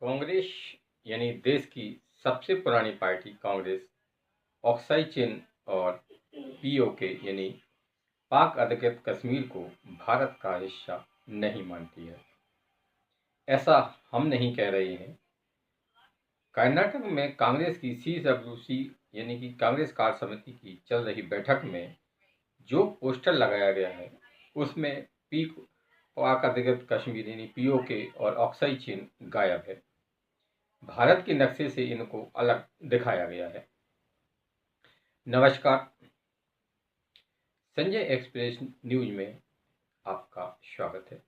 कांग्रेस यानी देश की सबसे पुरानी पार्टी कांग्रेस ऑक्साई चिन और पीओके यानी पाक अधिकृत कश्मीर को भारत का हिस्सा नहीं मानती है। ऐसा हम नहीं कह रहे हैं। कर्नाटक में कांग्रेस की सीडब्ल्यूसी यानी कि कांग्रेस कार्य समिति की चल रही बैठक में जो पोस्टर लगाया गया है उसमें पी पाक अधिकृत कश्मीर यानी पीओके और ऑक्साई चिन गायब है। भारत के नक्शे से इनको अलग दिखाया गया है। नमस्कार, संजय एक्सप्रेस न्यूज में आपका स्वागत है।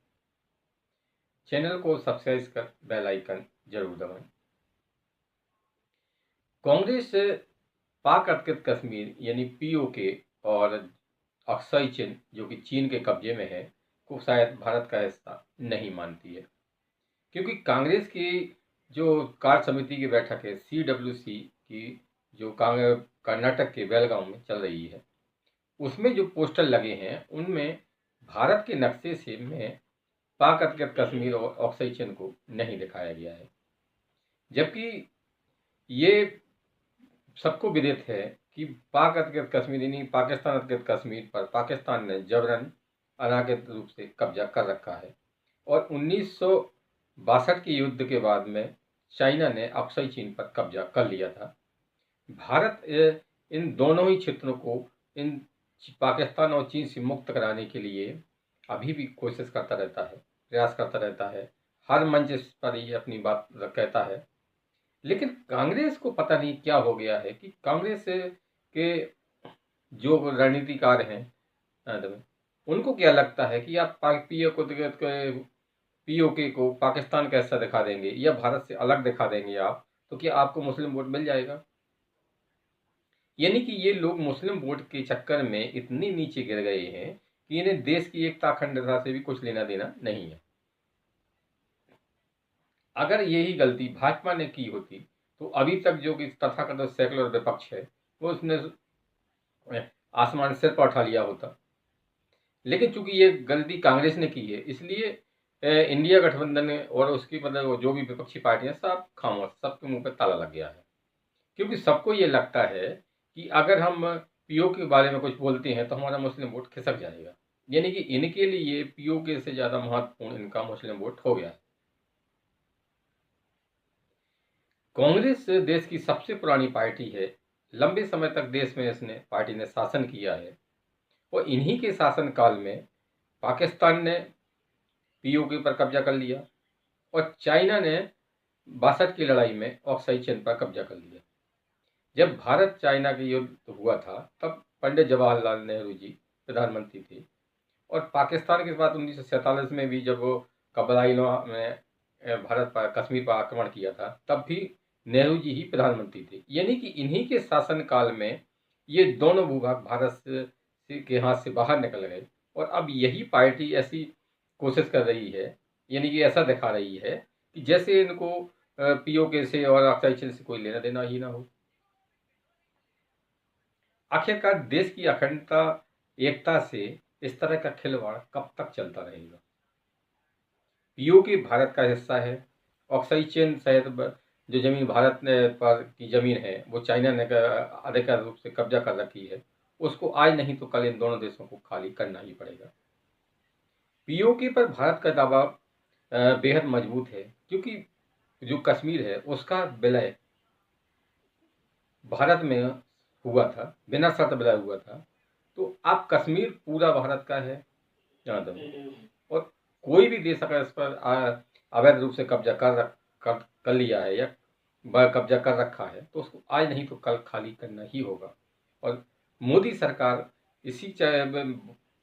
चैनल को सब्सक्राइब कर बेल आइकन जरूर दबाएं। कांग्रेस पाक अधिकृत कश्मीर यानी पीओके और ऑक्साई चिन जो कि चीन के कब्जे में है को शायद भारत का हिस्सा नहीं मानती है, क्योंकि कांग्रेस की जो कार्य समिति की बैठक है सीडब्ल्यूसी की जो कर्नाटक के बेलगांव में चल रही है, उसमें जो पोस्टर लगे हैं उनमें भारत के नक्शे से में पाक अधिकृत कश्मीर और ऑक्साई चिन को नहीं दिखाया गया है। जबकि ये सबको विदित है कि पाक अधिकृत कश्मीर यानी पाकिस्तान अधिकृत कश्मीर पर पाकिस्तान ने जबरन अनाधिकृत रूप से कब्जा कर रखा है और 1962 के युद्ध के बाद में चाइना ने ऑक्साई चीन पर कब्जा कर लिया था। भारत इन दोनों ही क्षेत्रों को इन पाकिस्तान और चीन से मुक्त कराने के लिए अभी भी कोशिश करता रहता है, प्रयास करता रहता है, हर मंच पर ये अपनी बात कहता है। लेकिन कांग्रेस को पता नहीं क्या हो गया है कि कांग्रेस के जो रणनीतिकार हैं उनको क्या लगता है कि आप पीओके को पाकिस्तान कैसा दिखा देंगे या भारत से अलग दिखा देंगे आप, तो क्या आपको मुस्लिम वोट मिल जाएगा। यानी कि ये लोग मुस्लिम वोट के चक्कर में इतनी नीचे गिर गए हैं कि इन्हें देश की एकता अखंडता से भी कुछ लेना देना नहीं है। अगर यही गलती भाजपा ने की होती तो अभी तक जो कि तथाकथित सेकुलर विपक्ष है वो उसने आसमान सिर पर उठा लिया होता। लेकिन चूंकि ये गलती कांग्रेस ने की है इसलिए इंडिया गठबंधन और उसकी मतलब जो भी विपक्षी पार्टियां सब खामोश, सबके मुंह पर ताला लग गया है, क्योंकि सबको ये लगता है कि अगर हम पीओ के बारे में कुछ बोलते हैं तो हमारा मुस्लिम वोट खिसक जाएगा। यानी कि इनके लिए पीओके से ज़्यादा महत्वपूर्ण इनका मुस्लिम वोट हो गया है। कांग्रेस देश की सबसे पुरानी पार्टी है। लंबे समय तक देश में पार्टी ने शासन किया है और इन्हीं के शासनकाल में पाकिस्तान ने पीओके पर कब्जा कर लिया और चाइना ने 62 की लड़ाई में ऑक्साई चिन पर कब्जा कर लिया। जब भारत चाइना के युद्ध हुआ था तब पंडित जवाहरलाल नेहरू जी प्रधानमंत्री थे और पाकिस्तान के बाद 1947 में भी जब वो कबाइलों में भारत पर कश्मीर पर आक्रमण किया था तब भी नेहरू जी ही प्रधानमंत्री थे। यानी कि इन्हीं के शासनकाल में ये दोनों भूभाग भारत के हाथ से बाहर निकल गए और अब यही पार्टी ऐसी कोशिश कर रही है, यानी कि ऐसा दिखा रही है कि जैसे इनको पीओके से और ऑक्साई चिन से कोई लेना देना ही ना हो। आखिरकार देश की अखंडता एकता से इस तरह का खिलवाड़ कब तक चलता रहेगा। पीओके भारत का हिस्सा है, ऑक्साई चिन शायद जो जमीन भारत पर की जमीन है वो चाइना ने अधिकृत रूप से कब्जा कर रखी है, उसको आज नहीं तो कल इन दोनों देशों को खाली करना ही पड़ेगा। पीओके पर भारत का दावा बेहद मजबूत है, क्योंकि जो कश्मीर है उसका विलय भारत में हुआ था, बिना शर्त विलय हुआ था, तो अब कश्मीर पूरा भारत का है और कोई भी देश अगर इस पर अवैध रूप से कब्जा कर लिया है या कब्जा कर रखा है तो उसको आज नहीं तो कल खाली करना ही होगा। और मोदी सरकार इसी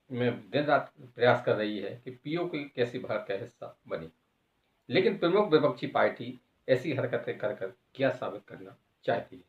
में दिन रात प्रयास कर रही है कि पीओके कैसे भारत का हिस्सा बने। लेकिन प्रमुख विपक्षी पार्टी ऐसी हरकतें कर क्या साबित करना चाहती है।